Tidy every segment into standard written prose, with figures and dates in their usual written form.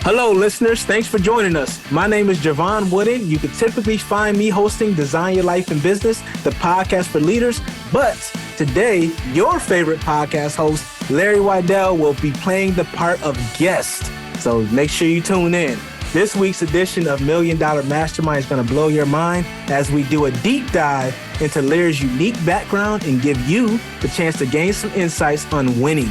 Hello, listeners. Thanks for joining us. My name is Jevon Wooden. You can typically find me hosting Design Your Life in Business, the podcast for leaders. But today, your favorite podcast host, Larry Weidel, will be playing the part of guest. So make sure you tune in. This week's edition of Million Dollar Mastermind is going to blow your mind as we do a deep dive into Larry's unique background and give you the chance to gain some insights on winning.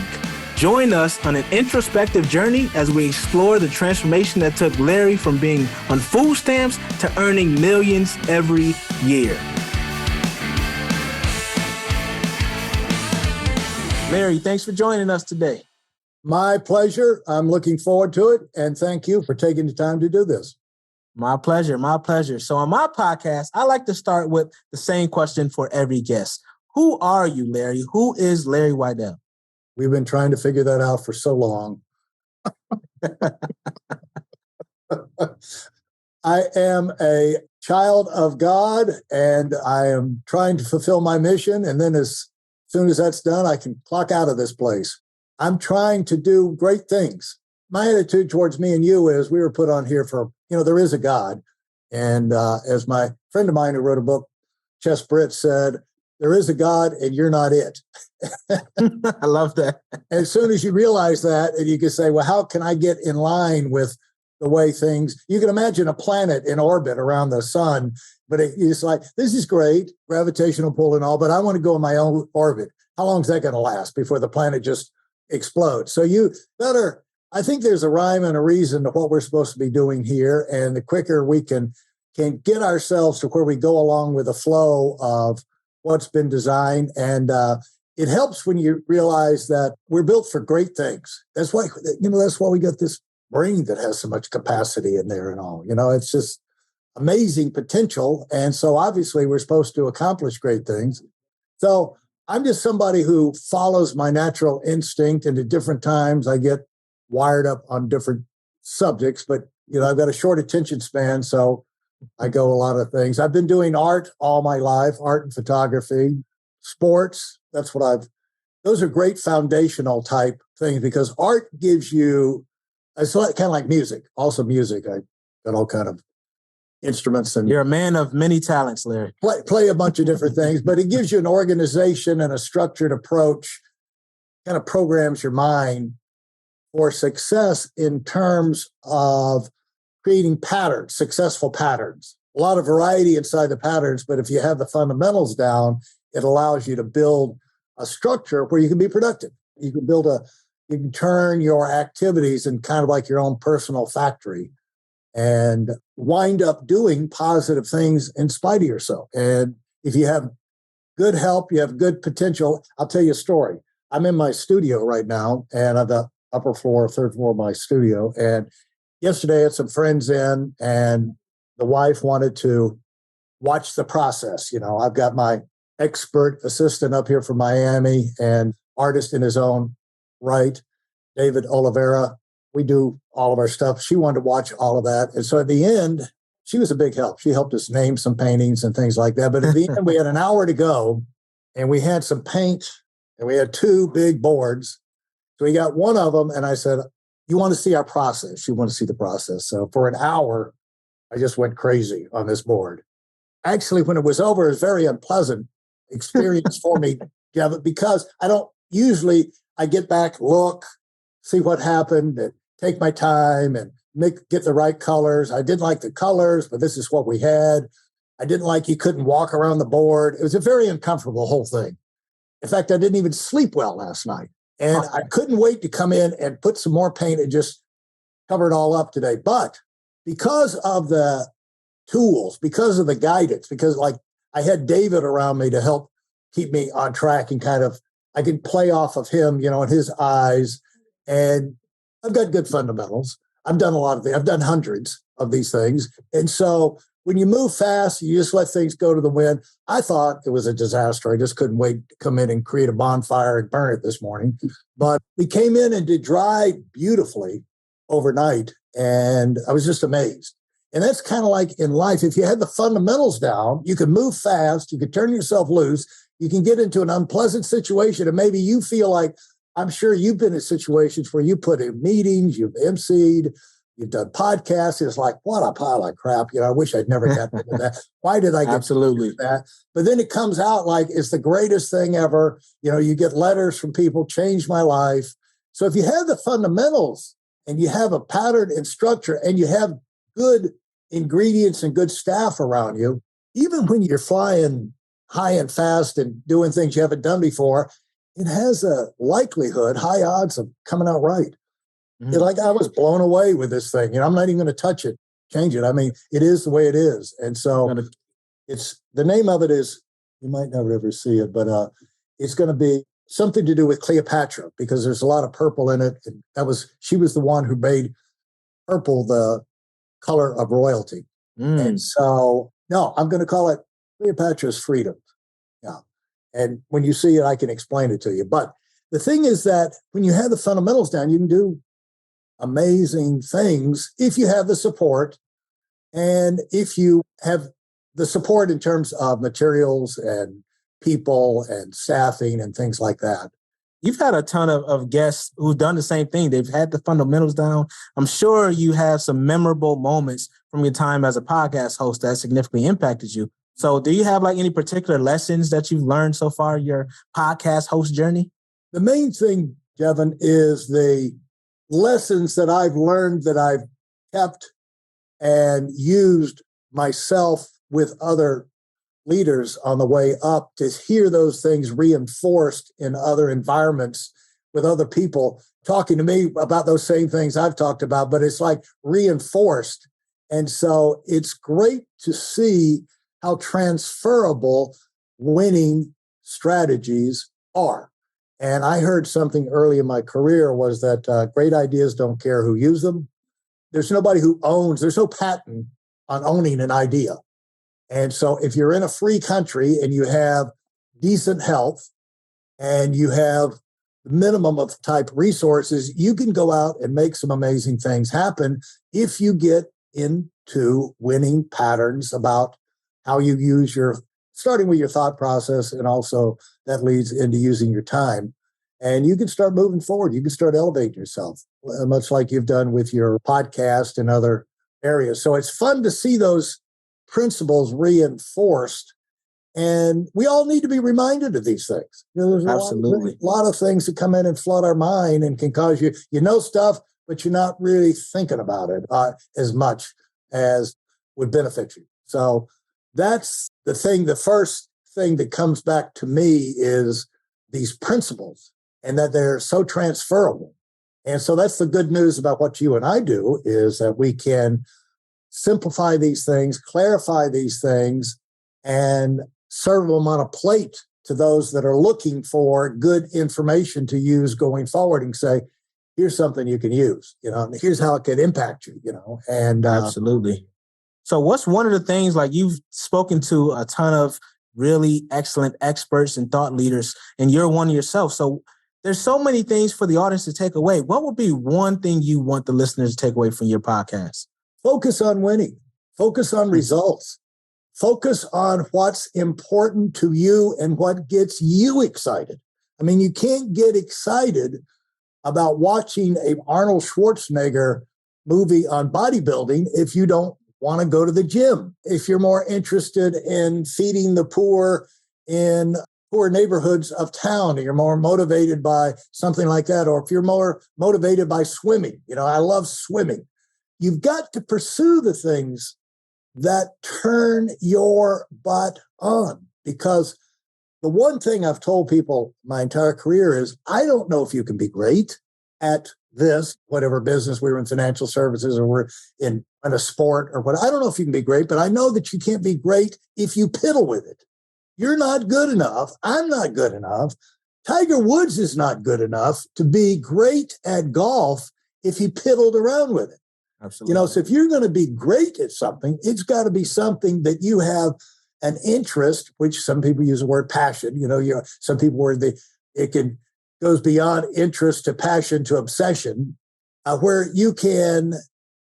Join us on an introspective journey as we explore the transformation that took Larry from being on food stamps to earning millions every year. Larry, thanks for joining us today. My pleasure. I'm looking forward to it. And thank you for taking the time to do this. My pleasure. My pleasure. So on my podcast, I like to start with the same question for every guest. Who are you, Larry? Who is Larry Weidel? We've been trying to figure that out for so long. I am a child of God, and I am trying to fulfill my mission. And then as soon as that's done, I can clock out of this place. I'm trying to do great things. My attitude towards me and you is we were put on here for, there is a God. And as my friend of mine who wrote a book, Chess Britt, said, there is a God and you're not it. I love that. And as soon as you realize that, and you can say, well, how can I get in line with the way things, you can imagine a planet in orbit around the sun, but it's like, this is great, gravitational pull and all, but I want to go in my own orbit. How long is that going to last before the planet just explodes? So you better, I think there's a rhyme and a reason to what we're supposed to be doing here. And the quicker we can get ourselves to where we go along with the flow of what's been designed. And it helps when you realize that we're built for great things. That's why, that's why we got this brain that has so much capacity in there and all. It's just amazing potential. And so obviously we're supposed to accomplish great things. So I'm just somebody who follows my natural instinct, and at different times I get wired up on different subjects, but I've got a short attention span, so I go a lot of things. I've been doing art all my life, art and photography, sports. Those are great foundational type things because art gives you, it's kind of like music, also music. I got all kind of instruments. And you're a man of many talents, Larry. Play a bunch of different things, but it gives you an organization and a structured approach, kind of programs your mind for success in terms of creating patterns, successful patterns. A lot of variety inside the patterns, but if you have the fundamentals down, it allows you to build a structure where you can be productive. You can turn your activities in kind of like your own personal factory and wind up doing positive things in spite of yourself. And if you have good help, you have good potential. I'll tell you a story. I'm in my studio right now, and on the upper floor, third floor of my studio. And yesterday I had some friends in, and the wife wanted to watch the process. I've got my expert assistant up here from Miami and artist in his own right, David Oliveira. We do all of our stuff. She wanted to watch all of that. And so at the end, she was a big help. She helped us name some paintings and things like that. But at the end, we had an hour to go, and we had some paint, and we had two big boards. So we got one of them, and I said, you want to see our process? She wanted to see the process. So for an hour, I just went crazy on this board. Actually, when it was over, it was a very unpleasant experience for me, Jevon, because I get back, look, see what happened, and take my time and get the right colors. I didn't like the colors, but this is what we had. I didn't like you couldn't walk around the board. It was a very uncomfortable whole thing. In fact, I didn't even sleep well last night. And I couldn't wait to come in and put some more paint and just cover it all up today. But because of the tools, because of the guidance, because like I had David around me to help keep me on track and I could play off of him, in his eyes. And I've got good fundamentals. I've done a lot of things. I've done hundreds of these things. And so when you move fast, you just let things go to the wind. I thought it was a disaster. I just couldn't wait to come in and create a bonfire and burn it this morning. But we came in and it dried beautifully overnight. And I was just amazed. And that's kind of like in life. If you had the fundamentals down, you can move fast. You can turn yourself loose. You can get into an unpleasant situation. And maybe you feel like, I'm sure you've been in situations where you put in meetings, you've emceed, You've done podcasts. It's like, what a pile of crap. I wish I'd never gotten into that. Why did I get Absolutely that? But then it comes out like it's the greatest thing ever. You get letters from people, changed my life. So if you have the fundamentals and you have a pattern and structure and you have good ingredients and good staff around you, even when you're flying high and fast and doing things you haven't done before, it has a likelihood, high odds of coming out right. Mm-hmm. Like I was blown away with this thing. I'm not even going to touch it, change it. I mean, it is the way it is. And so it's the name of it is, you might never ever see it, but it's going to be something to do with Cleopatra because there's a lot of purple in it. And she was the one who made purple the color of royalty. And so, no, I'm going to call it Cleopatra's Freedom. Yeah. And when you see it, I can explain it to you. But the thing is that when you have the fundamentals down, you can do amazing things if you have the support and if you have the support in terms of materials and people and staffing and things like that. You've had a ton of guests who've done the same thing. They've had the fundamentals down. I'm sure you have some memorable moments from your time as a podcast host that significantly impacted you. So do you have like any particular lessons that you've learned so far in your podcast host journey? The main thing, Jevon, is the lessons that I've learned that I've kept and used myself with other leaders on the way up to hear those things reinforced in other environments with other people talking to me about those same things I've talked about, but it's like reinforced. And so it's great to see how transferable winning strategies are. And I heard something early in my career was that great ideas don't care who uses them. There's nobody there's no patent on owning an idea. And so if you're in a free country and you have decent health and you have the minimum of type resources, you can go out and make some amazing things happen if you get into winning patterns about how you use starting with your thought process, and also that leads into using your time. And you can start moving forward. You can start elevating yourself, much like you've done with your podcast and other areas. So it's fun to see those principles reinforced. And we all need to be reminded of these things. There's Absolutely. a lot of things that come in and flood our mind and can cause you know stuff, but you're not really thinking about it as much as would benefit you. So that's the thing. The first thing that comes back to me is these principles and that they're so transferable. And so that's the good news about what you and I do is that we can simplify these things, clarify these things, and serve them on a plate to those that are looking for good information to use going forward and say, here's something you can use, here's how it could impact you, and absolutely. So what's one of the things, like you've spoken to a ton of really excellent experts and thought leaders, and you're one yourself. So there's so many things for the audience to take away. What would be one thing you want the listeners to take away from your podcast? Focus on winning. Focus on results. Focus on what's important to you and what gets you excited. I mean, you can't get excited about watching a Arnold Schwarzenegger movie on bodybuilding if you don't want to go to the gym. If you're more interested in feeding the poor in poor neighborhoods of town, and you're more motivated by something like that, or if you're more motivated by swimming, I love swimming. You've got to pursue the things that turn your butt on, because the one thing I've told people my entire career is I don't know if you can be great at this, whatever business we're in, financial services, or we're in a sport or what. I don't know if you can be great, but I know that you can't be great if you piddle with it. You're not good enough. I'm not good enough. Tiger Woods is not good enough to be great at golf if he piddled around with it. Absolutely. So if you're going to be great at something, it's got to be something that you have an interest, which some people use the word passion. Some people where goes beyond interest to passion to obsession, where you can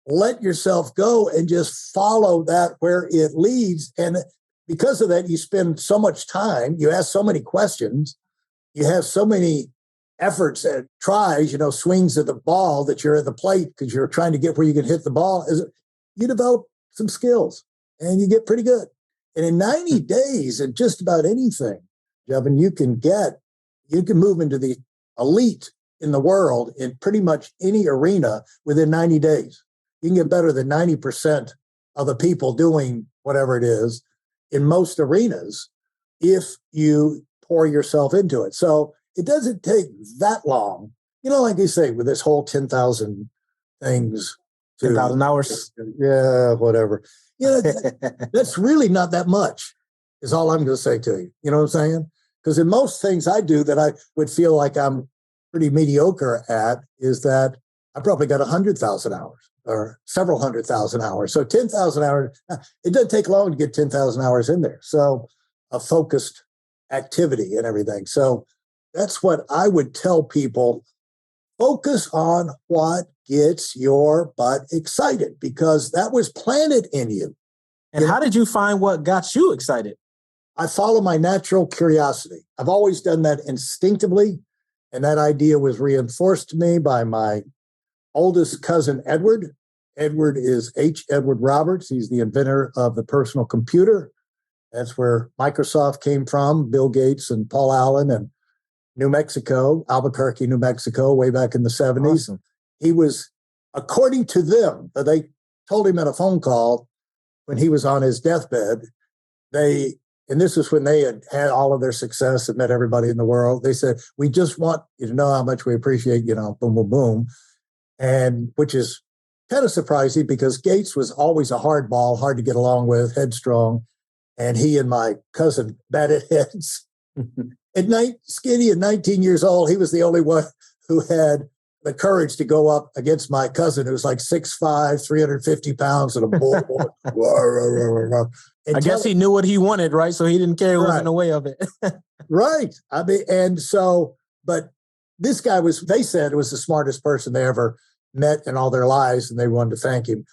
let yourself go and just follow that where it leads. And because of that, you spend so much time, you ask so many questions, you have so many efforts and tries, swings at the ball that you're at the plate because you're trying to get where you can hit the ball, you develop some skills and you get pretty good. And in 90 days, at just about anything, Jevon, you can move into the elite in the world in pretty much any arena within 90 days. You can get better than 90% of the people doing whatever it is in most arenas if you pour yourself into it. So it doesn't take that long. Like you say, with this whole 10,000 things. 10,000 hours. Yeah, whatever. That's really not that much, is all I'm going to say to you. You know what I'm saying? Because in most things I do that I would feel like I'm pretty mediocre at is that I probably got 100,000 hours or several 100,000 hours. So 10,000 hours, it doesn't take long to get 10,000 hours in there. So a focused activity and everything. So that's what I would tell people. Focus on what gets your butt excited, because that was planted in you. And how did you find what got you excited? I follow my natural curiosity. I've always done that instinctively. And that idea was reinforced to me by my oldest cousin, Edward. Edward is H. Edward Roberts. He's the inventor of the personal computer. That's where Microsoft came from, Bill Gates and Paul Allen, and New Mexico, Albuquerque, New Mexico, way back in the 70s. Awesome. He was, according to them, they told him in a phone call when he was on his deathbed, and this is when they had all of their success and met everybody in the world. They said, we just want you to know how much we appreciate, boom, boom, boom. And which is kind of surprising because Gates was always a hardball, hard to get along with, headstrong. And he and my cousin batted heads. Skinny at 19 years old, he was the only one who had the courage to go up against my cousin, who was like 6'5", 350 pounds, and a bull. I guess he knew what he wanted, right? So he didn't care who was in the way of it. Right. But this guy they said it was the smartest person they ever met in all their lives, and they wanted to thank him,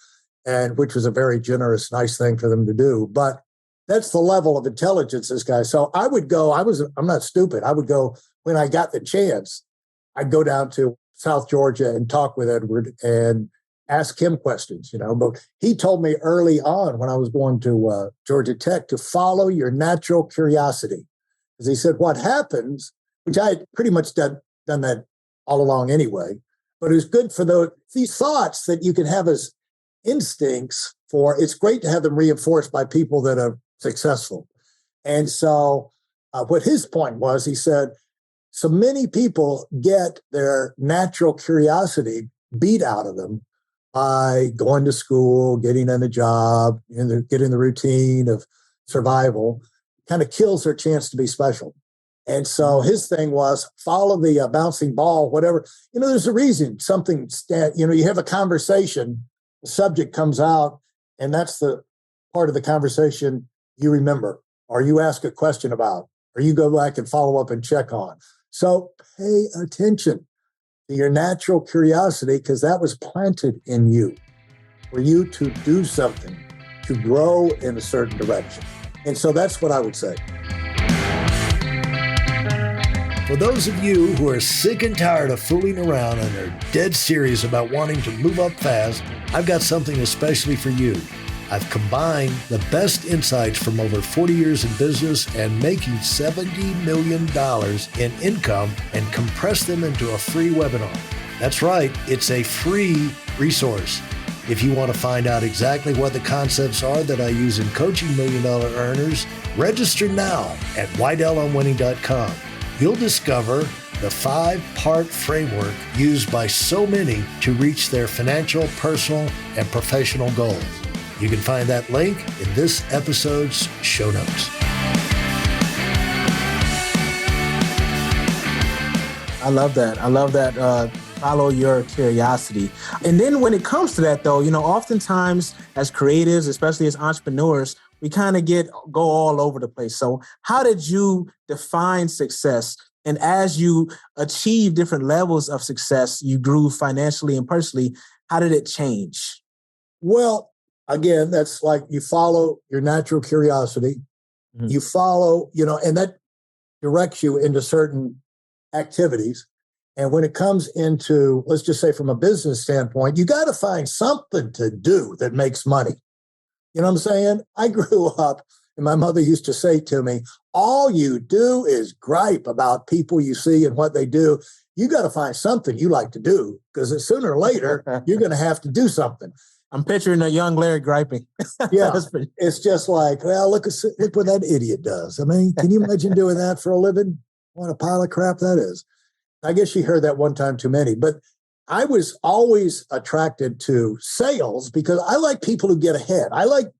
and which was a very generous, nice thing for them to do. But that's the level of intelligence, this guy. So I would go, I'm not stupid. I would go, when I got the chance, I'd go down to South Georgia and talk with Edward and ask him questions, But he told me early on when I was going to Georgia Tech to follow your natural curiosity. Because he said, what happens, which I had pretty much done that all along anyway, but it was good for these thoughts that you can have as instincts for. It's great to have them reinforced by people that are successful. And so what his point was, he said, so many people get their natural curiosity beat out of them by going to school, getting in a job, getting the routine of survival, kind of kills their chance to be special. And so his thing was follow the bouncing ball, whatever. There's a reason you have a conversation, the subject comes out, and that's the part of the conversation you remember, or you ask a question about, or you go back and follow up and check on. So pay attention to your natural curiosity, because that was planted in you for you to do something, to grow in a certain direction. And so that's what I would say. For those of you who are sick and tired of fooling around and are dead serious about wanting to move up fast, I've got something especially for you. I've combined the best insights from over 40 years in business and making $70 million in income and compressed them into a free webinar. That's right, it's a free resource. If you want to find out exactly what the concepts are that I use in coaching million-dollar earners, register now at weidelonwinning.com. You'll discover the 5-part framework used by so many to reach their financial, personal, and professional goals. You can find that link in this episode's show notes. I love that. Follow your curiosity. And then when it comes to that, though, oftentimes as creatives, especially as entrepreneurs, we kind of go all over the place. So how did you define success? And as you achieve different levels of success, you grew financially and personally. How did it change? Well, again, that's like you follow your natural curiosity. Mm-hmm. You follow, and that directs you into certain activities. And when it comes into, let's just say from a business standpoint, you got to find something to do that makes money. You know what I'm saying? I grew up and my mother used to say to me, all you do is gripe about people you see and what they do. You got to find something you like to do because sooner or later, you're going to have to do something. I'm picturing a young Larry griping. Yeah, it's just like, well, look what that idiot does. I mean, can you imagine doing that for a living? What a pile of crap that is. I guess she heard that one time too many, but I was always attracted to sales because I like people who get ahead. I like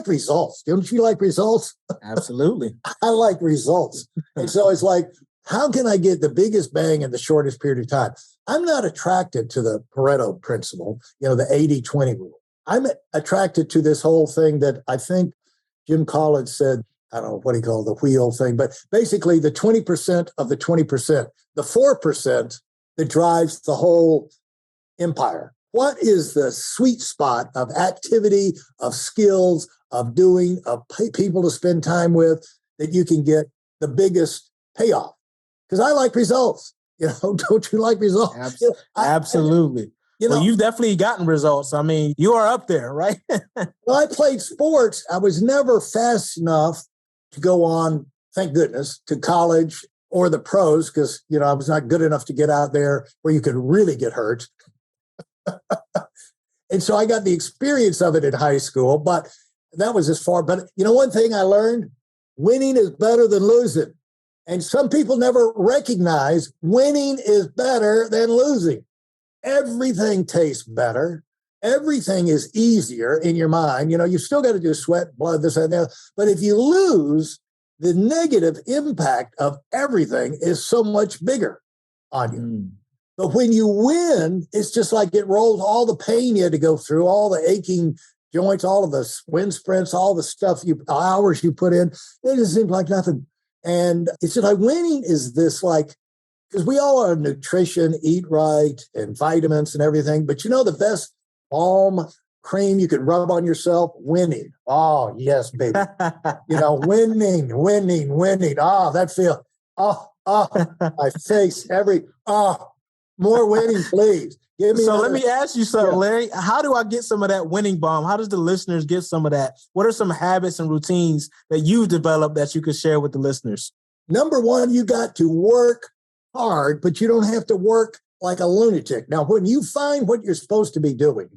results. Don't you like results? Absolutely. I like results. And so it's like, how can I get the biggest bang in the shortest period of time? I'm not attracted to the Pareto principle, the 80-20 rule. I'm attracted to this whole thing that I think Jim Collins said, I don't know what he called the wheel thing, but basically the 20% of the 20%, the 4% that drives the whole empire. What is the sweet spot of activity, of skills, of doing, of people to spend time with that you can get the biggest payoff? Because I like results. Don't you like results? Absolutely. Well, you've definitely gotten results. I mean, you are up there, right? Well, I played sports. I was never fast enough to go on, thank goodness, to college or the pros because, I was not good enough to get out there where you could really get hurt. And so I got the experience of it in high school, but that was as far. But one thing I learned, winning is better than losing. And some people never recognize winning is better than losing. Everything tastes better. Everything is easier in your mind. You still got to do sweat, blood, this and that. But if you lose, the negative impact of everything is so much bigger on you. But when you win, it's just like it rolls all the pain you had to go through, all the aching joints, all of the wind sprints, all the stuff hours you put in. It just seems like nothing. And it's just like winning is this because we all are nutrition, eat right, and vitamins and everything. But the best balm cream you can rub on yourself, winning. Oh, yes, baby. Winning. Oh, that feel. My face, more winning, please. Give me let me ask you something, Larry. How do I get some of that winning balm? How does the listeners get some of that? What are some habits and routines that you've developed that you could share with the listeners? Number one, you got to work hard, but you don't have to work like a lunatic. Now, when you find what you're supposed to be doing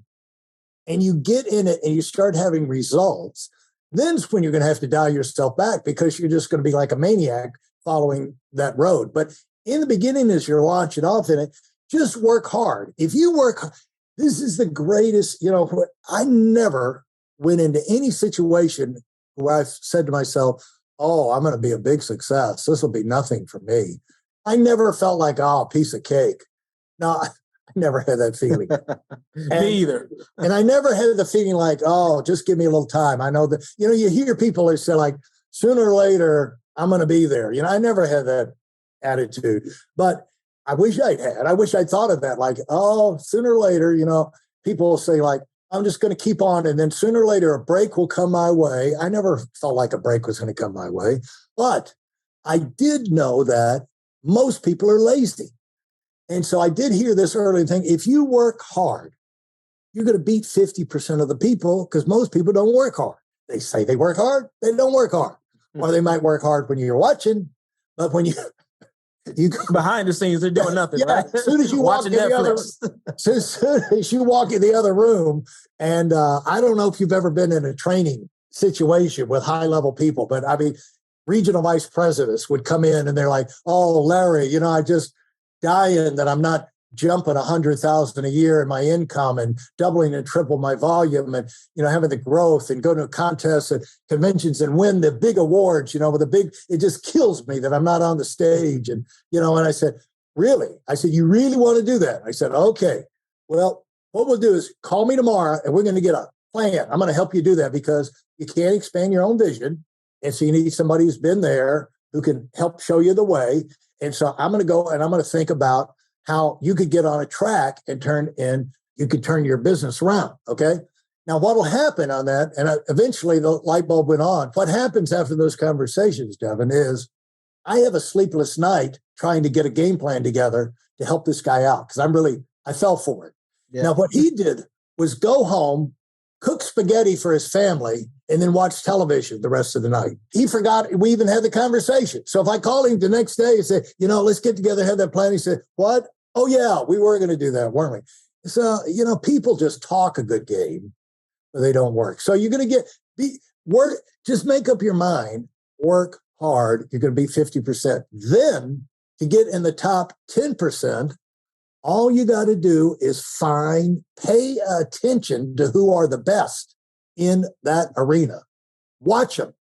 and you get in it and you start having results, then's when you're going to have to dial yourself back because you're just going to be like a maniac following that road. But in the beginning, as you're launching off in it, just work hard. If you work, this is the greatest, I never went into any situation where I've said to myself, oh, I'm going to be a big success. This will be nothing for me. I never felt like, oh, a piece of cake. No, I never had that feeling. Me either. And I never had the feeling like, oh, just give me a little time. I know that, you hear people that say like, sooner or later, I'm going to be there. I never had that attitude, but I wish I'd had. I wish I'd thought of that. Like, oh, sooner or later, people will say like, I'm just going to keep on. And then sooner or later, a break will come my way. I never felt like a break was going to come my way, but I did know that most people are lazy. And so I did hear this earlier thing. If you work hard, you're going to beat 50% of the people because most people don't work hard. They say they work hard. They don't work hard. Or they might work hard when you're watching, but when you go behind the scenes, they're doing nothing, right? As soon as you walk in the other, soon as you walk in the other room, and I don't know if you've ever been in a training situation with high-level people, but I mean, regional vice presidents would come in and they're like, "Oh, Larry, I just dying that I'm not jumping 100,000 a year in my income and doubling and triple my volume and, having the growth and go to contests and conventions and win the big awards, with it just kills me that I'm not on the stage." And, and I said, really? I said, you really want to do that? I said, okay, well, what we'll do is call me tomorrow and we're going to get a plan. I'm going to help you do that because you can't expand your own vision. And so you need somebody who's been there who can help show you the way. And so I'm going to go and I'm going to think about how you could get on a track and you could turn your business around. Okay. Now, what will happen on that? And eventually the light bulb went on. What happens after those conversations, Jevon, is I have a sleepless night trying to get a game plan together to help this guy out because I fell for it. Yeah. Now, what he did was go home, cook spaghetti for his family, and then watch television the rest of the night. He forgot we even had the conversation. So if I called him the next day and said, let's get together, have that plan, he said, what? Oh, yeah, we were going to do that, weren't we? So, people just talk a good game, but they don't work. So you're going to work, just make up your mind, work hard, you're going to be 50%. Then to get in the top 10%, all you got to do is pay attention to who are the best in that arena. Watch them,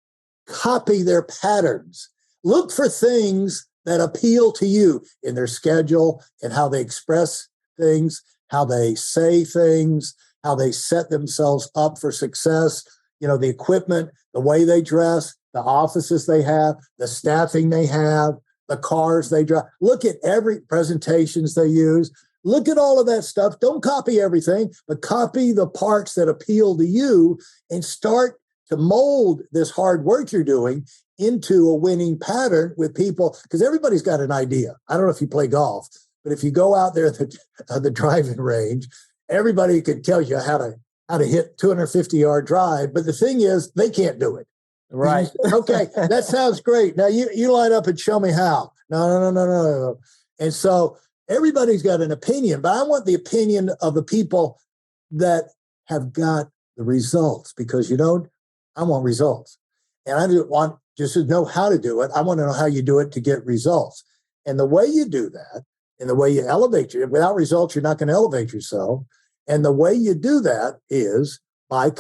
copy their patterns, look for things that appeal to you in their schedule and how they express things, how they say things, how they set themselves up for success, the equipment, the way they dress, the offices they have, the staffing they have, the cars they drive. Look at every presentations they use. Look at all of that stuff. Don't copy everything, but copy the parts that appeal to you and start to mold this hard work you're doing into a winning pattern with people, because everybody's got an idea. I don't know if you play golf, but if you go out there at the driving range, everybody could tell you how to hit 250-yard drive. But the thing is, they can't do it. Right. Okay, that sounds great. Now you line up and show me how. No. And so everybody's got an opinion, but I want the opinion of the people that have got the results, because I want results. And I don't want just to know how to do it. I want to know how you do it to get results. And the way you do that, and the way you elevate without results, you're not going to elevate yourself. And the way you do that is by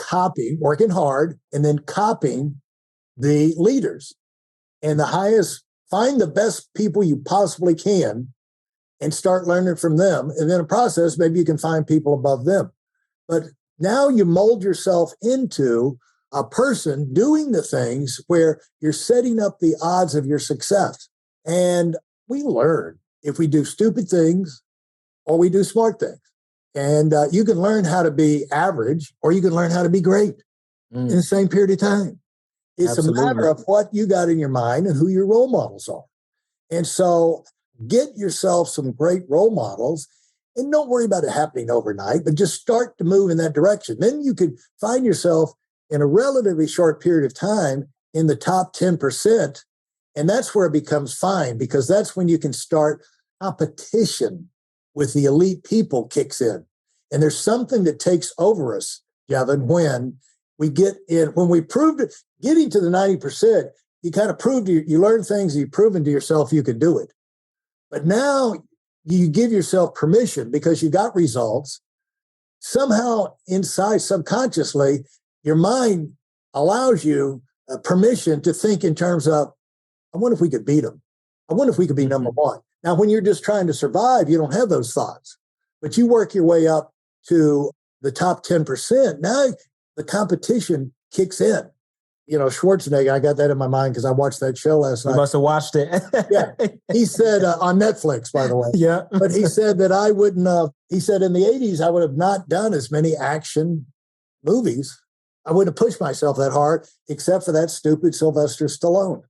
working hard, and then copying the leaders. And find the best people you possibly can and start learning from them. And then in the process, maybe you can find people above them. But now you mold yourself into a person doing the things where you're setting up the odds of your success. And we learn if we do stupid things or we do smart things. And you can learn how to be average, or you can learn how to be great in the same period of time. It's Absolutely. A matter of what you got in your mind and who your role models are. And so get yourself some great role models, and don't worry about it happening overnight, but just start to move in that direction. Then you could find yourself in a relatively short period of time in the top 10%. And that's where it becomes fine, because that's when you can start competition with the elite people kicks in. And there's something that takes over us, Jevon, when we proved it, getting to the 90%, you kind of you learn things, you've proven to yourself you can do it. But now you give yourself permission because you got results. Somehow inside, subconsciously, your mind allows you permission to think in terms of, I wonder if we could beat them. I wonder if we could be number one. Now, when you're just trying to survive, you don't have those thoughts. But you work your way up to the top 10%. Now the competition kicks in. Schwarzenegger, I got that in my mind because I watched that show last night. You must have watched it. Yeah. He said on Netflix, by the way. Yeah. But he said that I wouldn't he said in the 80s, I would have not done as many action movies. I wouldn't have pushed myself that hard, except for that stupid Sylvester Stallone.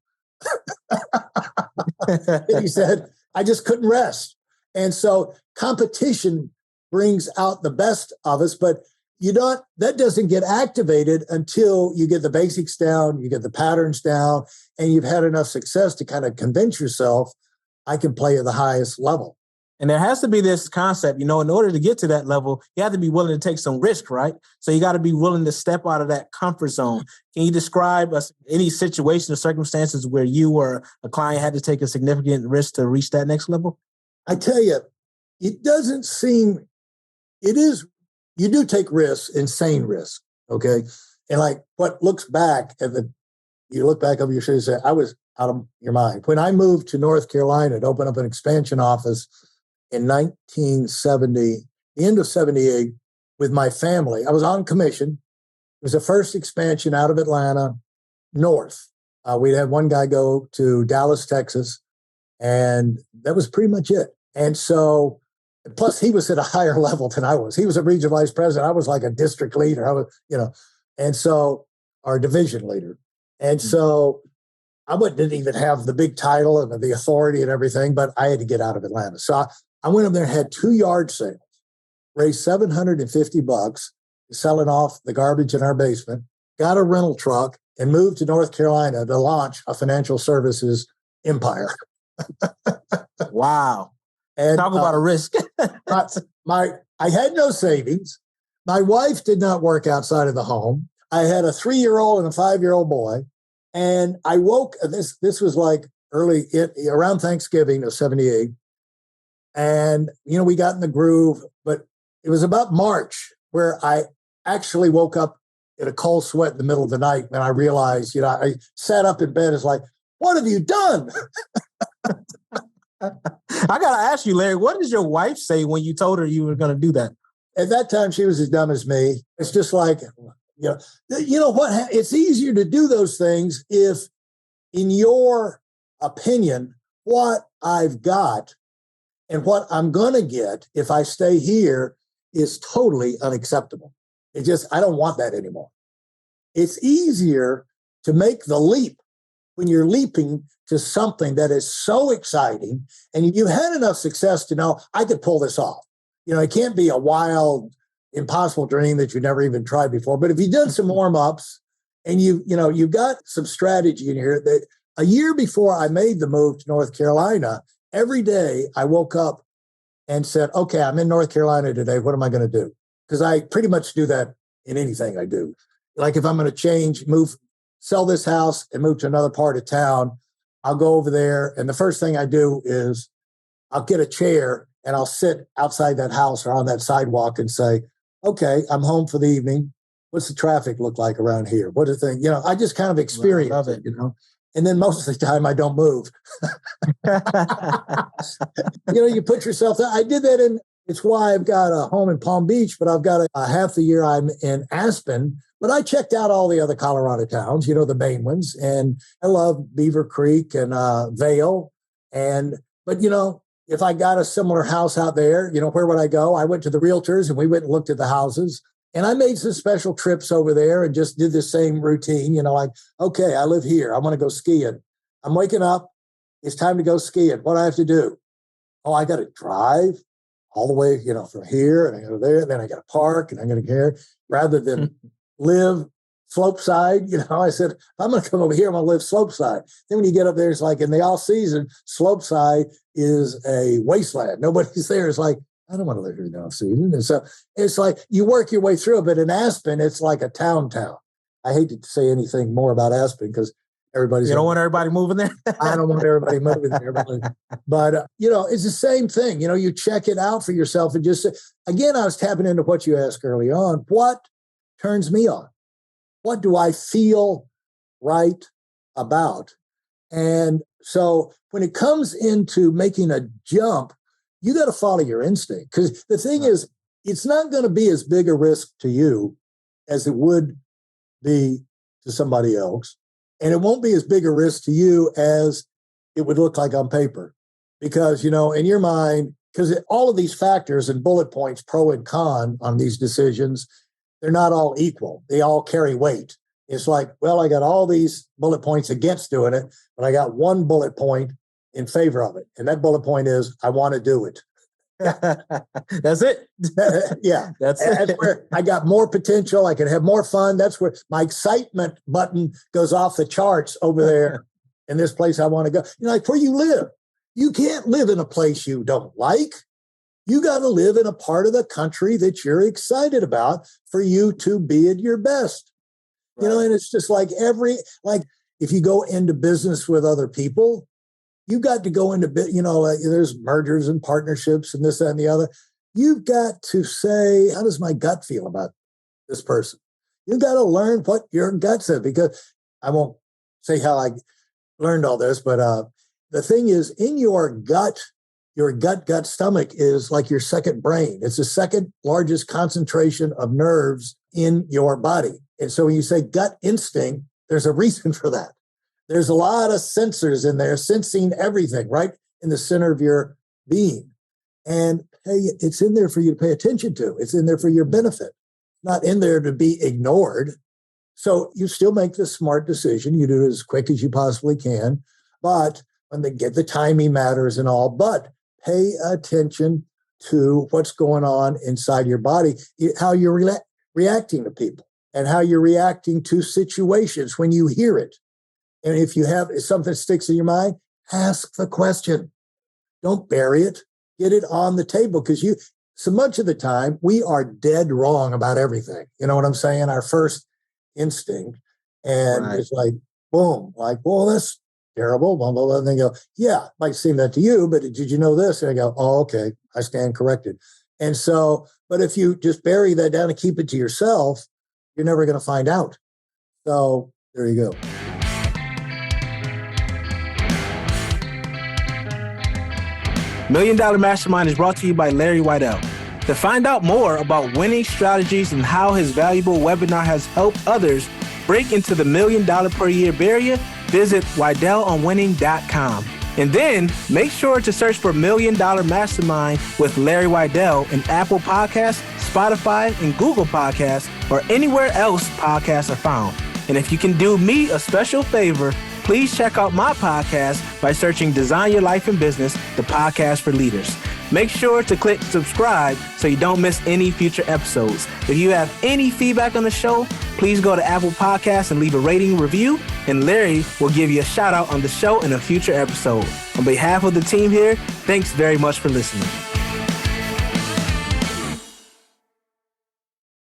He said, I just couldn't rest. And so competition brings out the best of us, but that doesn't get activated until you get the basics down, you get the patterns down, and you've had enough success to kind of convince yourself, I can play at the highest level. And there has to be this concept, in order to get to that level, you have to be willing to take some risk, right? So you got to be willing to step out of that comfort zone. Can you describe any situation or circumstances where you or a client had to take a significant risk to reach that next level? I tell you, it doesn't seem, it is, you do take risks, insane risks, okay? And like what looks back you look back over your shoulder and say, I was out of your mind. When I moved to North Carolina to open up an expansion office in 1970, the end of 78, with my family, I was on commission. It was the first expansion out of Atlanta north. We had one guy go to Dallas, Texas, and that was pretty much it. And so, plus he was at a higher level than I was. He was a regional vice president. I was like a district leader. I was, and so our division leader. And so I didn't even have the big title and the authority and everything, but I had to get out of Atlanta. So I went up there and had 2 yard sales, raised $750, selling off the garbage in our basement, got a rental truck, and moved to North Carolina to launch a financial services empire. Wow. And Talk about a risk. I had no savings. My wife did not work outside of the home. I had a 3-year-old and a 5-year-old boy. And I woke, this was like around Thanksgiving of 78. And, we got in the groove, but it was about March where I actually woke up in a cold sweat in the middle of the night when I realized, I sat up in bed. It's like, what have you done? I got to ask you, Larry, what did your wife say when you told her you were going to do that? At that time, she was as dumb as me. It's just like, what? It's easier to do those things if, in your opinion, what I've got and what I'm going to get if I stay here is totally unacceptable. I don't want that anymore. It's easier to make the leap when you're leaping to something that is so exciting and you've had enough success to know I could pull this off. It can't be a wild, impossible dream that you never even tried before. But if you've done some warm-ups and you've got some strategy in here, that a year before I made the move to North Carolina, every day I woke up and said, okay, I'm in North Carolina today. What am I going to do? Because I pretty much do that in anything I do. Like if I'm going to sell this house and move to another part of town, I'll go over there. And the first thing I do is I'll get a chair and I'll sit outside that house or on that sidewalk and say, okay, I'm home for the evening. What's the traffic look like around here? What are things, I just kind of experience it, And then most of the time I don't move. You put yourself there. I did that it's why I've got a home in Palm Beach, but I've got a half the year I'm in Aspen. But I checked out all the other Colorado towns, the main ones. And I love Beaver Creek and Vail. But if I got a similar house out there, where would I go? I went to the realtors and we went and looked at the houses. And I made some special trips over there and just did the same routine, like, okay, I live here. I want to go skiing. I'm waking up. It's time to go skiing. What do I have to do? Oh, I got to drive all the way, from here and I go there. And then I got to park and I'm going to here rather than live slope side. I said, I'm going to come over here. I'm going to live slope side. Then when you get up there, it's like in the off season, slope side is a wasteland. Nobody's there. It's like, I don't want to live here in the off season. And so it's like you work your way through it. But in Aspen, it's like a town. I hate to say anything more about Aspen because everybody's. You don't want everybody moving there? I don't want everybody moving there. But it's the same thing. You check it out for yourself and just, again, I was tapping into what you asked early on. What turns me on? What do I feel right about? And so when it comes into making a jump, you got to follow your instinct. Because the thing is, it's not going to be as big a risk to you as it would be to somebody else. And it won't be as big a risk to you as it would look like on paper. Because, in your mind, because all of these factors and bullet points, pro and con on these decisions, they're not all equal. They all carry weight. It's like, well, I got all these bullet points against doing it, but I got one bullet point in favor of it. And that bullet point is, I want to do it. That's it. Yeah. That's where I got more potential. I can have more fun. That's where my excitement button goes off the charts over there in this place I want to go. Like where you live. You can't live in a place you don't like. You got to live in a part of the country that you're excited about for you to be at your best. Right. And it's just like if you go into business with other people, you got to go into, there's mergers and partnerships and this, that, and the other. You've got to say, how does my gut feel about this person? You've got to learn what your gut said, because I won't say how I learned all this, but the thing is, in your gut stomach is like your second brain. It's the second largest concentration of nerves in your body. And so when you say gut instinct, there's a reason for that. There's a lot of sensors in there sensing everything right in the center of your being. And hey, it's in there for you to pay attention to. It's in there for your benefit, not in there to be ignored. So you still make the smart decision. You do it as quick as you possibly can. But when they get the timing matters and all, but pay attention to what's going on inside your body, how you're reacting to people and how you're reacting to situations when you hear it. And if something sticks in your mind, ask the question. Don't bury it. Get it on the table, because so much of the time we are dead wrong about everything. You know what I'm saying? Our first instinct. And It's like, boom, like, well, that's terrible, blah, blah, blah. And they go, yeah, might seem that to you, but did you know this? And I go, oh, okay, I stand corrected. And so, but if you just bury that down and keep it to yourself, you're never going to find out. So there you go. Million Dollar Mastermind is brought to you by Larry Weidel. To find out more about winning strategies and how his valuable webinar has helped others break into the $1 million per year barrier, visit WeidelOnWinning.com. And then make sure to search for Million Dollar Mastermind with Larry Weidel in Apple Podcasts, Spotify, and Google Podcasts, or anywhere else podcasts are found. And if you can do me a special favor, please check out my podcast by searching Design Your Life and Business, the podcast for leaders. Make sure to click subscribe so you don't miss any future episodes. If you have any feedback on the show, please go to Apple Podcasts and leave a rating and review, and Larry will give you a shout out on the show in a future episode. On behalf of the team here, thanks very much for listening.